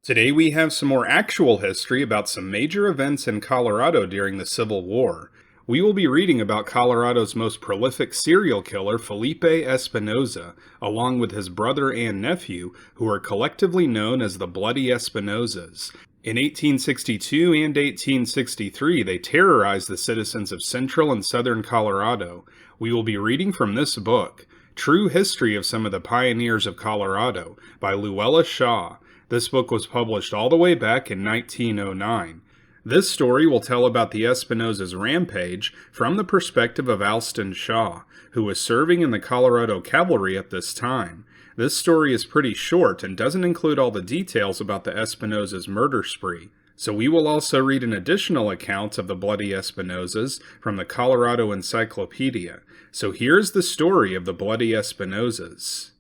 Today we have some more actual history about some major events in Colorado during the Civil War. We will be reading about Colorado's most prolific serial killer, Felipe Espinosa, along with his brother and nephew, who are collectively known as the Bloody Espinosas. In 1862 and 1863, they terrorized the citizens of central and southern Colorado. We will be reading from this book, True History of Some of the Pioneers of Colorado, by Luella Shaw. This book was published all the way back in 1909. This story will tell about the Espinosas' rampage from the perspective of Alon Shaw, who was serving in the Colorado Cavalry at this time. This story is pretty short and doesn't include all the details about the Espinosas' murder spree. So we will also read an additional account of the Bloody Espinosas from the Colorado Encyclopedia. So here's the story of the Bloody Espinosas.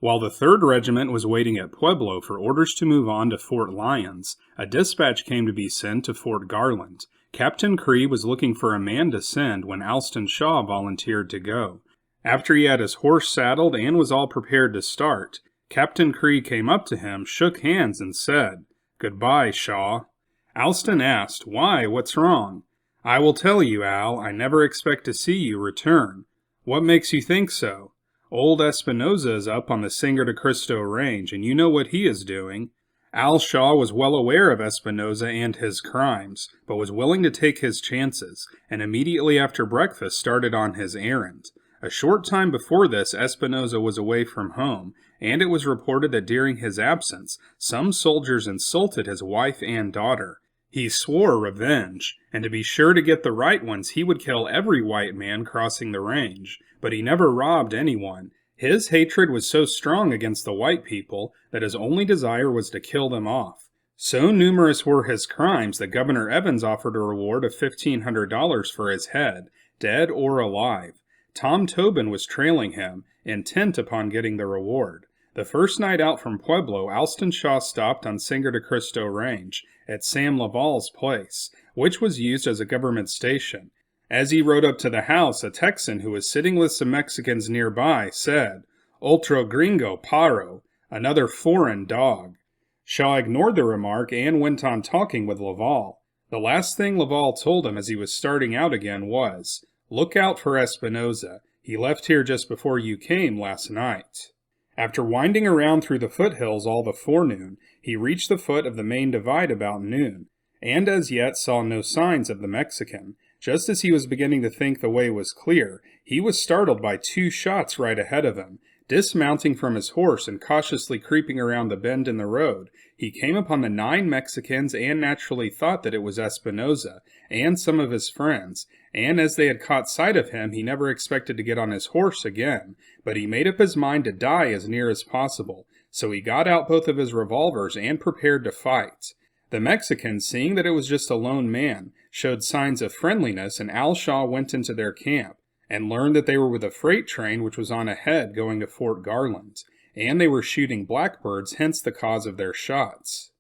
While the 3rd Regiment was waiting at Pueblo for orders to move on to Fort Lyons, a dispatch came to be sent to Fort Garland. Captain Cree was looking for a man to send when Alon Shaw volunteered to go. After he had his horse saddled and was all prepared to start, Captain Cree came up to him, shook hands, and said, "Goodbye, Shaw." Alston asked, "Why, what's wrong?" "I will tell you, Al, I never expect to see you return." "What makes you think so?" "Old Espinosa is up on the Sangre de Cristo range, and you know what he is doing." Al Shaw was well aware of Espinosa and his crimes, but was willing to take his chances, and immediately after breakfast started on his errand. A short time before this, Espinosa was away from home, and it was reported that during his absence, some soldiers insulted his wife and daughter. He swore revenge, and to be sure to get the right ones, he would kill every white man crossing the range, but he never robbed anyone. His hatred was so strong against the white people that his only desire was to kill them off. So numerous were his crimes that Governor Evans offered a reward of $1,500 for his head, dead or alive. Tom Tobin was trailing him, intent upon getting the reward. The first night out from Pueblo, Alon Shaw stopped on Sangre de Cristo Range at Sam Laval's place, which was used as a government station. As he rode up to the house, a Texan who was sitting with some Mexicans nearby said, "Otro gringo paro," another foreign dog. Shaw ignored the remark and went on talking with Laval. The last thing Laval told him as he was starting out again was, "Look out for Espinosa. He left here just before you came last night." After winding around through the foothills all the forenoon, he reached the foot of the main divide about noon, and as yet saw no signs of the Mexican. Just as he was beginning to think the way was clear, he was startled by 2 shots right ahead of him. Dismounting from his horse and cautiously creeping around the bend in the road, he came upon the 9 Mexicans and naturally thought that it was Espinosa and some of his friends, and as they had caught sight of him, he never expected to get on his horse again, but he made up his mind to die as near as possible, so he got out both of his revolvers and prepared to fight. The Mexicans, seeing that it was just a lone man, showed signs of friendliness, and Al Shaw went into their camp and learned that they were with a freight train which was on ahead going to Fort Garland, and they were shooting blackbirds, hence the cause of their shots.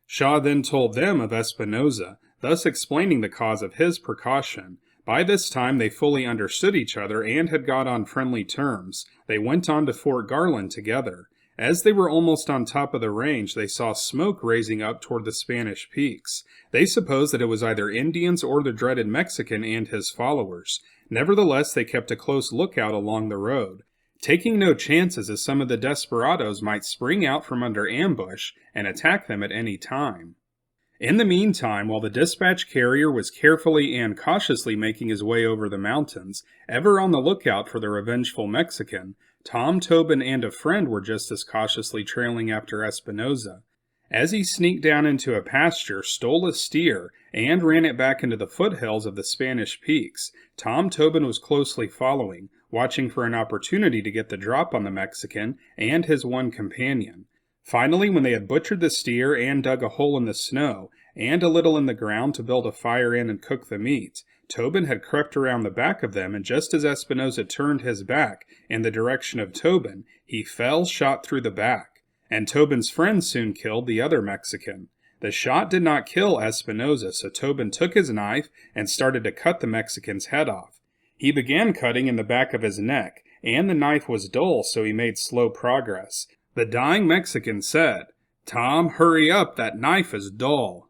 Shaw then told them of Espinosa, thus explaining the cause of his precaution. By this time they fully understood each other and had got on friendly terms. They went on to Fort Garland together. As they were almost on top of the range, they saw smoke raising up toward the Spanish peaks. They supposed that it was either Indians or the dreaded Mexican and his followers. Nevertheless, they kept a close lookout along the road, taking no chances as some of the desperados might spring out from under ambush and attack them at any time. In the meantime, while the dispatch carrier was carefully and cautiously making his way over the mountains, ever on the lookout for the revengeful Mexican, Tom Tobin and a friend were just as cautiously trailing after Espinosa. As he sneaked down into a pasture, stole a steer, and ran it back into the foothills of the Spanish peaks, Tom Tobin was closely following, watching for an opportunity to get the drop on the Mexican and his one companion. Finally, when they had butchered the steer and dug a hole in the snow, and a little in the ground to build a fire in and cook the meat, Tobin had crept around the back of them, and just as Espinosa turned his back in the direction of Tobin, he fell shot through the back, and Tobin's friend soon killed the other Mexican. The shot did not kill Espinosa, so Tobin took his knife and started to cut the Mexican's head off. He began cutting in the back of his neck, and the knife was dull, so he made slow progress. The dying Mexican said, "Tom, hurry up, that knife is dull."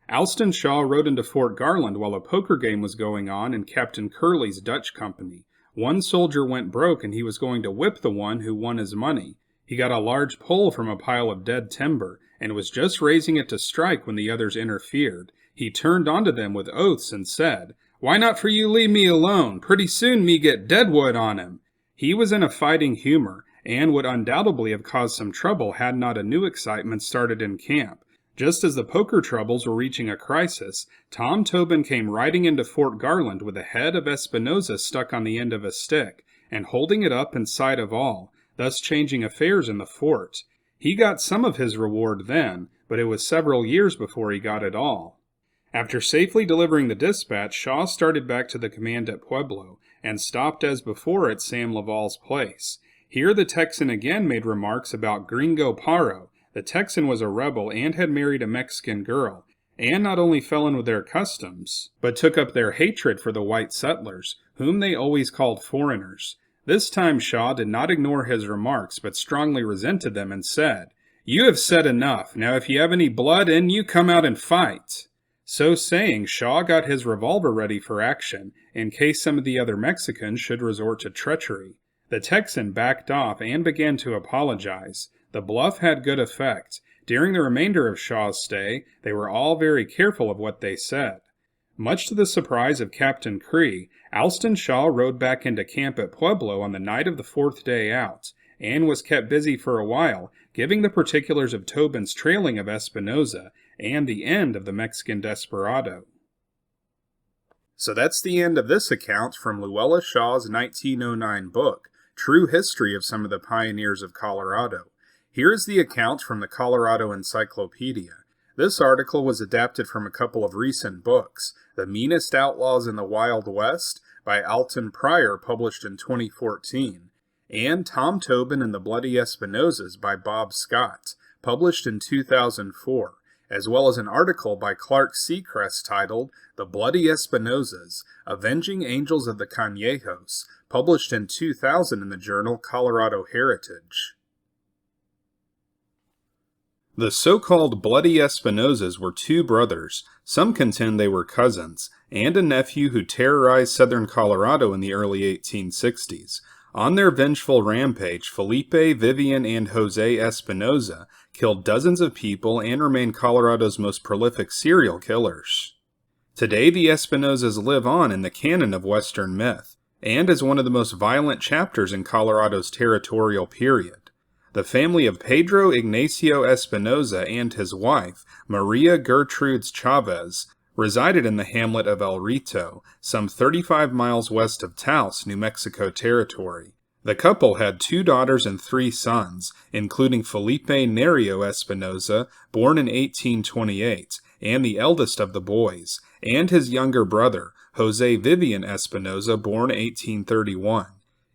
Alon Shaw rode into Fort Garland while a poker game was going on in Captain Curley's Dutch company. One soldier went broke and he was going to whip the one who won his money. He got a large pole from a pile of dead timber and was just raising it to strike when the others interfered. He turned onto them with oaths and said, "Why not for you leave me alone? Pretty soon me get deadwood on him." He was in a fighting humor and would undoubtedly have caused some trouble had not a new excitement started in camp. Just as the poker troubles were reaching a crisis, Tom Tobin came riding into Fort Garland with the head of Espinosa stuck on the end of a stick, and holding it up in sight of all, thus changing affairs in the fort. He got some of his reward then, but it was several years before he got it all. After safely delivering the dispatch, Shaw started back to the command at Pueblo, and stopped as before at Sam Laval's place. Here the Texan again made remarks about Gringo Paro. The Texan was a rebel and had married a Mexican girl, and not only fell in with their customs, but took up their hatred for the white settlers, whom they always called foreigners. This time Shaw did not ignore his remarks, but strongly resented them and said, "You have said enough. Now if you have any blood in you, come out and fight." So saying, Shaw got his revolver ready for action, in case some of the other Mexicans should resort to treachery. The Texan backed off and began to apologize. The bluff had good effect. During the remainder of Shaw's stay, they were all very careful of what they said. Much to the surprise of Captain Cree, Alon Shaw rode back into camp at Pueblo on the night of the 4th day out, and was kept busy for a while, giving the particulars of Tobin's trailing of Espinosa, and the end of the Mexican desperado. So that's the end of this account from Luella Shaw's 1909 book, True History of Some of the Pioneers of Colorado. Here is the account from the Colorado Encyclopedia. This article was adapted from a couple of recent books, The Meanest Outlaws in the Wild West by Alton Pryor, published in 2014, and Tom Tobin and the Bloody Espinosas by Bob Scott, published in 2004, as well as an article by Clark Seacrest titled The Bloody Espinosas, Avenging Angels of the Cañejos, published in 2000 in the journal Colorado Heritage. The so-called Bloody Espinosas were two brothers, some contend they were cousins, and a nephew who terrorized southern Colorado in the early 1860s. On their vengeful rampage, Felipe, Vivian, and Jose Espinosa killed dozens of people and remain Colorado's most prolific serial killers. Today, the Espinosas live on in the canon of Western myth, and as one of the most violent chapters in Colorado's territorial period. The family of Pedro Ignacio Espinosa and his wife, Maria Gertrudes Chavez, resided in the hamlet of El Rito, some 35 miles west of Taos, New Mexico Territory. The couple had 2 daughters and 3 sons, including Felipe Nerio Espinosa, born in 1828, and the eldest of the boys, and his younger brother, Jose Vivian Espinosa, born 1831.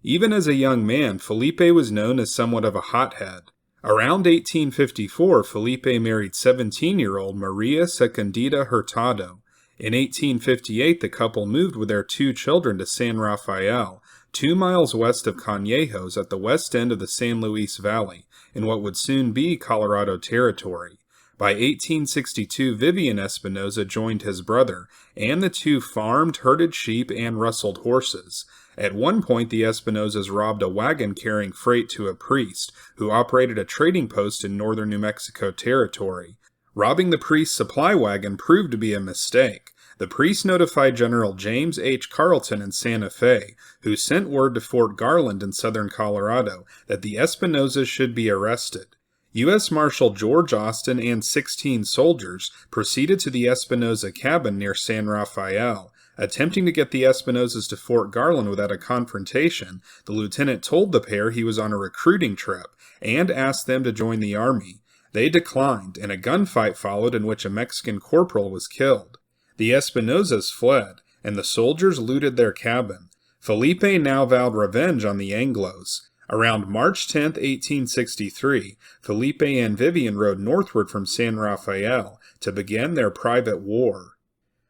Even as a young man, Felipe was known as somewhat of a hothead. Around 1854, Felipe married 17-year-old Maria Secundita Hurtado. In 1858, the couple moved with their 2 children to San Rafael, 2 miles west of Cañejos at the west end of the San Luis Valley, in what would soon be Colorado Territory. By 1862, Vivian Espinosa joined his brother, and the 2 farmed, herded sheep, and rustled horses. At one point, the Espinosas robbed a wagon carrying freight to a priest, who operated a trading post in northern New Mexico Territory. Robbing the priest's supply wagon proved to be a mistake. The priest notified General James H. Carleton in Santa Fe, who sent word to Fort Garland in southern Colorado that the Espinosas should be arrested. U.S. Marshal George Austin and 16 soldiers proceeded to the Espinosa cabin near San Rafael. Attempting to get the Espinosas to Fort Garland without a confrontation, the lieutenant told the pair he was on a recruiting trip and asked them to join the army. They declined, and a gunfight followed in which a Mexican corporal was killed. The Espinosas fled, and the soldiers looted their cabin. Felipe now vowed revenge on the Anglos. Around March 10, 1863, Felipe and Vivian rode northward from San Rafael to begin their private war.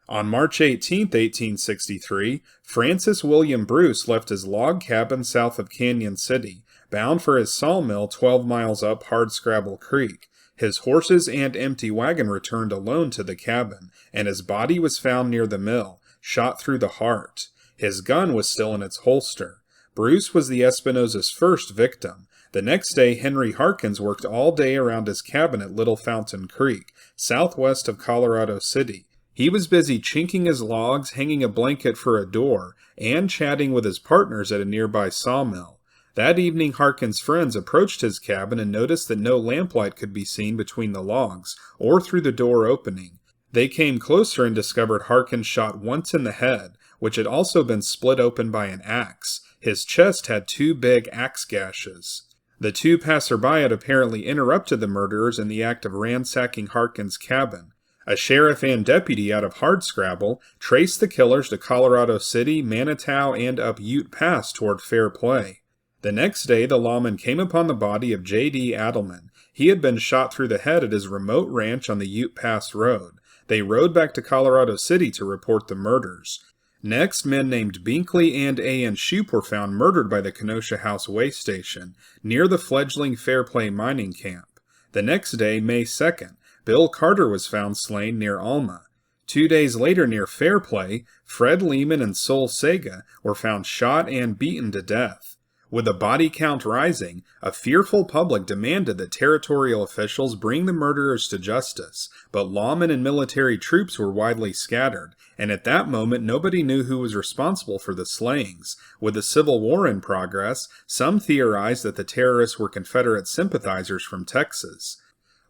On March 18, 1863, Francis William Bruce left his log cabin south of Canyon City, bound for his sawmill 12 miles up Hardscrabble Creek. His horses and empty wagon returned alone to the cabin, and his body was found near the mill, shot through the heart. His gun was still in its holster. Bruce was the Espinosas' first victim. The next day, Henry Harkins worked all day around his cabin at Little Fountain Creek, southwest of Colorado City. He was busy chinking his logs, hanging a blanket for a door, and chatting with his partners at a nearby sawmill. That evening, Harkins' friends approached his cabin and noticed that no lamplight could be seen between the logs or through the door opening. They came closer and discovered Harkins shot once in the head, which had also been split open by an axe. His chest had 2 big axe gashes. The 2 passerby had apparently interrupted the murderers in the act of ransacking Harkins' cabin. A sheriff and deputy out of Hardscrabble traced the killers to Colorado City, Manitou, and up Ute Pass toward Fair Play. The next day, the lawmen came upon the body of J.D. Adelman. He had been shot through the head at his remote ranch on the Ute Pass Road. They rode back to Colorado City to report the murders. Next, men named Binkley and A.N. Shoup were found murdered by the Kenosha House Way Station, near the fledgling Fair Play mining camp. The next day, May 2nd, Bill Carter was found slain near Alma. 2 days later, near Fair Play, Fred Lehman and Sol Sega were found shot and beaten to death. With the body count rising, a fearful public demanded that territorial officials bring the murderers to justice, but lawmen and military troops were widely scattered, and at that moment nobody knew who was responsible for the slayings. With the Civil War in progress, some theorized that the terrorists were Confederate sympathizers from Texas.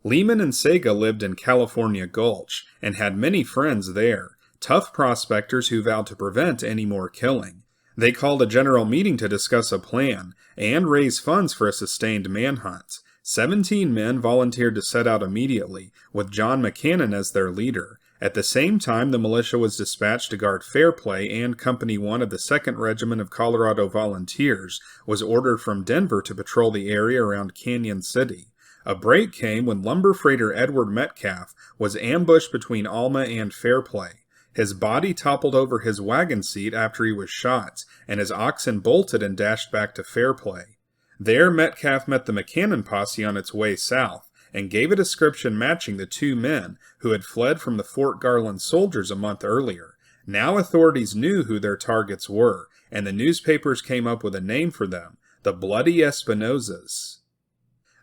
Lehman and Sega lived in California Gulch, and had many friends there, tough prospectors who vowed to prevent any more killing. They called a general meeting to discuss a plan, and raise funds for a sustained manhunt. 17 men volunteered to set out immediately, with John McCannon as their leader. At the same time, the militia was dispatched to guard Fair Play, and Company 1 of the 2nd Regiment of Colorado Volunteers was ordered from Denver to patrol the area around Canyon City. A break came when lumber freighter Edward Metcalf was ambushed between Alma and Fair Play. His body toppled over his wagon seat after he was shot, and his oxen bolted and dashed back to Fair Play. There, Metcalf met the McCannon posse on its way south, and gave a description matching the 2 men who had fled from the Fort Garland soldiers a month earlier. Now authorities knew who their targets were, and the newspapers came up with a name for them: the Bloody Espinosas.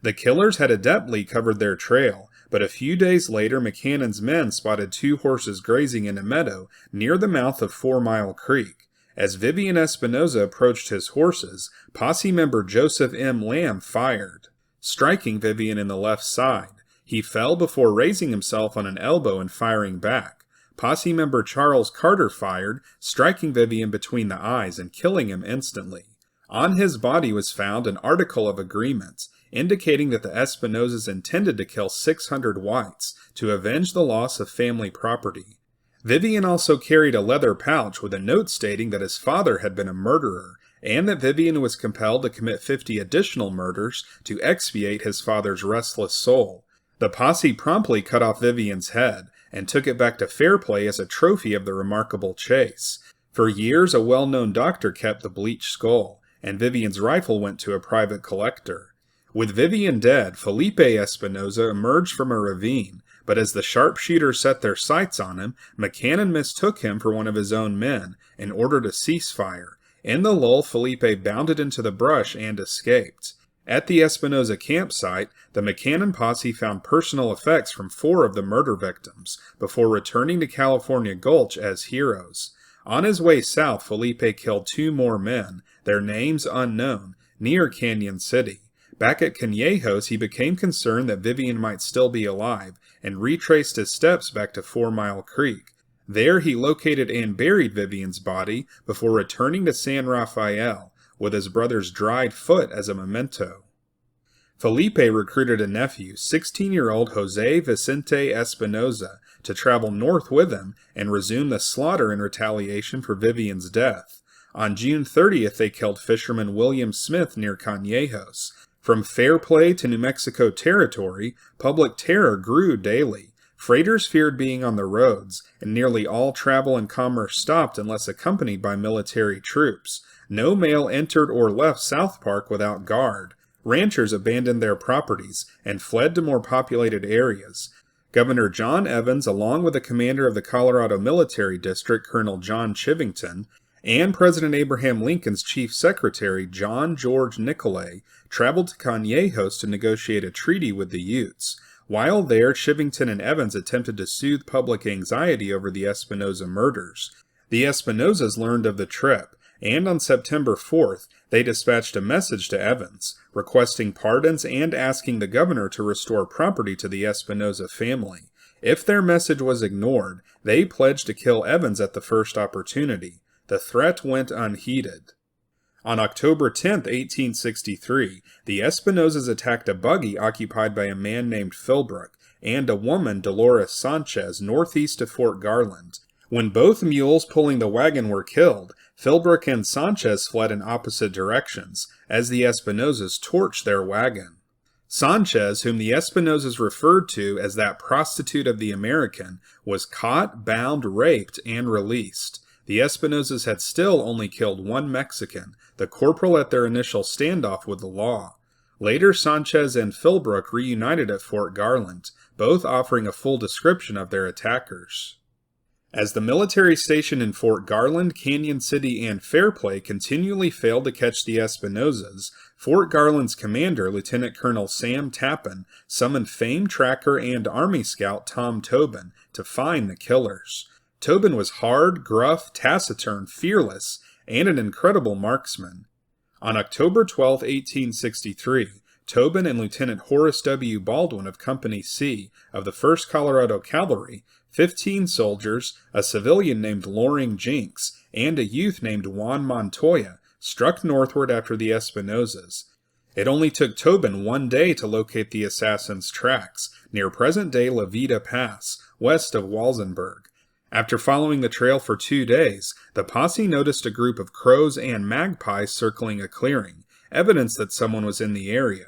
The killers had adeptly covered their trail, but a few days later McCannon's men spotted 2 horses grazing in a meadow near the mouth of 4 Mile Creek. As Vivian Espinosa approached his horses, posse member Joseph M. Lamb fired, striking Vivian in the left side. He fell before raising himself on an elbow and firing back. Posse member Charles Carter fired, striking Vivian between the eyes and killing him instantly. On his body was found an article of agreement, indicating that the Espinosas intended to kill 600 whites to avenge the loss of family property. Vivian also carried a leather pouch with a note stating that his father had been a murderer, and that Vivian was compelled to commit 50 additional murders to expiate his father's restless soul. The posse promptly cut off Vivian's head, and took it back to Fair Play as a trophy of the remarkable chase. For years, a well-known doctor kept the bleached skull, and Vivian's rifle went to a private collector. With Vivian dead, Felipe Espinosa emerged from a ravine, but as the sharpshooters set their sights on him, McCannon mistook him for one of his own men and ordered a ceasefire. In the lull, Felipe bounded into the brush and escaped. At the Espinosa campsite, the McCannon posse found personal effects from 4 of the murder victims, before returning to California Gulch as heroes. On his way south, Felipe killed 2 more men, their names unknown, near Canyon City. Back at Cañejos, he became concerned that Vivian might still be alive, and retraced his steps back to 4 Mile Creek. There he located and buried Vivian's body before returning to San Rafael, with his brother's dried foot as a memento. Felipe recruited a nephew, 16-year-old Jose Vicente Espinosa, to travel north with him and resume the slaughter in retaliation for Vivian's death. On June 30th, they killed fisherman William Smith near Cañejos. From Fair Play to New Mexico Territory, public terror grew daily. Freighters feared being on the roads, and nearly all travel and commerce stopped unless accompanied by military troops. No male entered or left South Park without guard. Ranchers abandoned their properties and fled to more populated areas. Governor John Evans, along with the commander of the Colorado Military District, Colonel John Chivington, and President Abraham Lincoln's chief secretary, John George Nicolay, traveled to Cañejos to negotiate a treaty with the Utes. While there, Chivington and Evans attempted to soothe public anxiety over the Espinosa murders. The Espinosas learned of the trip, and on September 4th, they dispatched a message to Evans, requesting pardons and asking the governor to restore property to the Espinosa family. If their message was ignored, they pledged to kill Evans at the first opportunity. The threat went unheeded. On October 10, 1863, the Espinosas attacked a buggy occupied by a man named Philbrook and a woman, Dolores Sanchez, northeast of Fort Garland. When both mules pulling the wagon were killed, Philbrook and Sanchez fled in opposite directions, as the Espinosas torched their wagon. Sanchez, whom the Espinosas referred to as that prostitute of the American, was caught, bound, raped, and released. The Espinosas had still only killed one Mexican, the corporal at their initial standoff with the law. Later, Sanchez and Philbrook reunited at Fort Garland, both offering a full description of their attackers. As the military station in Fort Garland, Canyon City, and Fairplay continually failed to catch the Espinosas, Fort Garland's commander, Lieutenant Colonel Sam Tappan, summoned famed tracker and Army scout Tom Tobin to find the killers. Tobin was hard, gruff, taciturn, fearless, and an incredible marksman. On October 12, 1863, Tobin and Lieutenant Horace W. Baldwin of Company C of the 1st Colorado Cavalry, 15 soldiers, a civilian named Loring Jinks, and a youth named Juan Montoya, struck northward after the Espinosas. It only took Tobin 1 day to locate the assassins' tracks, near present-day La Vida Pass, west of Walsenburg. After following the trail for 2 days, the posse noticed a group of crows and magpies circling a clearing, evidence that someone was in the area.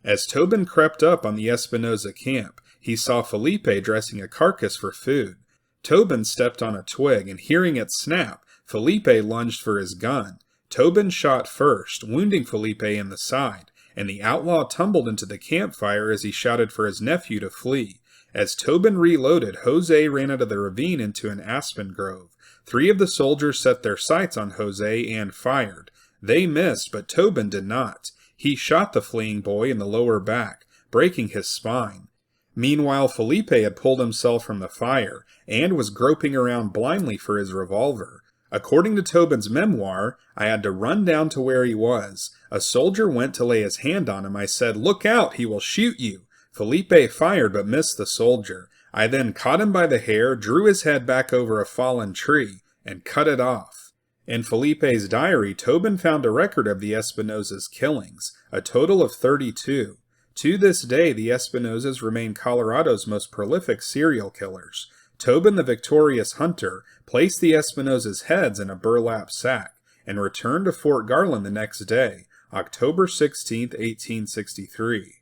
As Tobin crept up on the Espinosa camp, he saw Felipe dressing a carcass for food. Tobin stepped on a twig, and hearing it snap, Felipe lunged for his gun. Tobin shot first, wounding Felipe in the side, and the outlaw tumbled into the campfire as he shouted for his nephew to flee. As Tobin reloaded, Jose ran out of the ravine into an aspen grove. 3 of the soldiers set their sights on Jose and fired. They missed, but Tobin did not. He shot the fleeing boy in the lower back, breaking his spine. Meanwhile, Felipe had pulled himself from the fire and was groping around blindly for his revolver. According to Tobin's memoir, I had to run down to where he was. A soldier went to lay his hand on him. I said, "Look out, he will shoot you." Felipe fired but missed the soldier. I then caught him by the hair, drew his head back over a fallen tree, and cut it off. In Felipe's diary, Tobin found a record of the Espinosa's killings, a total of 32. To this day, the Espinosas remain Colorado's most prolific serial killers. Tobin, the victorious hunter, placed the Espinosas' heads in a burlap sack and returned to Fort Garland the next day, October 16, 1863.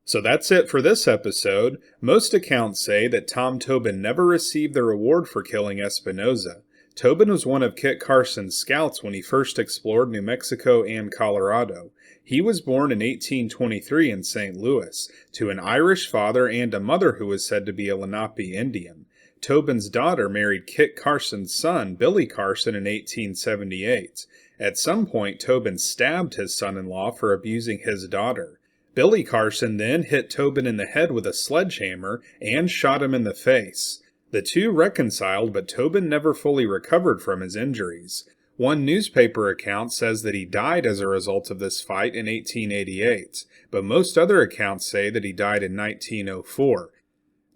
So that's it for this episode. Most accounts say that Tom Tobin never received the reward for killing Espinosa. Tobin was one of Kit Carson's scouts when he first explored New Mexico and Colorado. He was born in 1823 in St. Louis, to an Irish father and a mother who was said to be a Lenape Indian. Tobin's daughter married Kit Carson's son, Billy Carson, in 1878. At some point, Tobin stabbed his son-in-law for abusing his daughter. Billy Carson then hit Tobin in the head with a sledgehammer and shot him in the face. The two reconciled, but Tobin never fully recovered from his injuries. One newspaper account says that he died as a result of this fight in 1888, but most other accounts say that he died in 1904.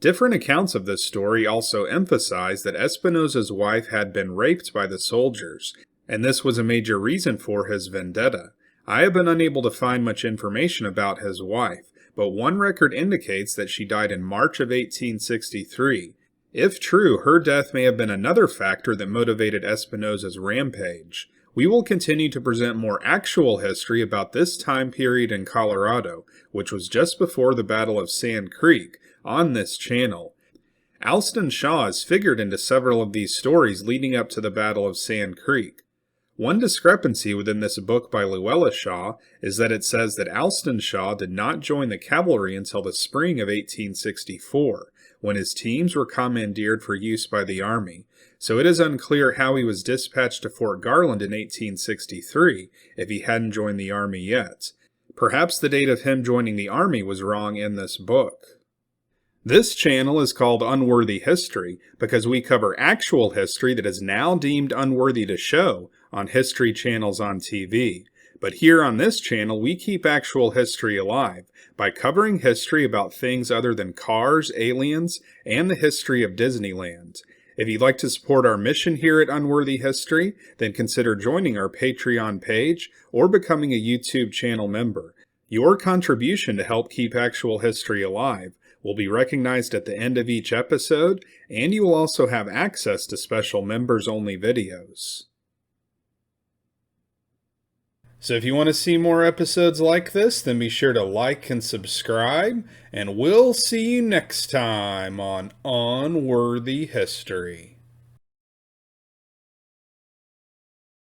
Different accounts of this story also emphasize that Espinosa's wife had been raped by the soldiers, and this was a major reason for his vendetta. I have been unable to find much information about his wife, but one record indicates that she died in March of 1863. If true, her death may have been another factor that motivated Espinosa's rampage. We will continue to present more actual history about this time period in Colorado, which was just before the Battle of Sand Creek, on this channel. Alon Shaw is figured into several of these stories leading up to the Battle of Sand Creek. One discrepancy within this book by Luella Shaw is that it says that Alon Shaw did not join the cavalry until the spring of 1864, when his teams were commandeered for use by the Army, so it is unclear how he was dispatched to Fort Garland in 1863 if he hadn't joined the Army yet. Perhaps the date of him joining the Army was wrong in this book. This channel is called Unworthy History because we cover actual history that is now deemed unworthy to show on history channels on TV. But here on this channel, we keep actual history alive by covering history about things other than cars, aliens, and the history of Disneyland. If you'd like to support our mission here at Unworthy History, then consider joining our Patreon page or becoming a YouTube channel member. Your contribution to help keep actual history alive will be recognized at the end of each episode, and you will also have access to special members-only videos. So if you want to see more episodes like this, then be sure to like and subscribe, and we'll see you next time on Unworthy History.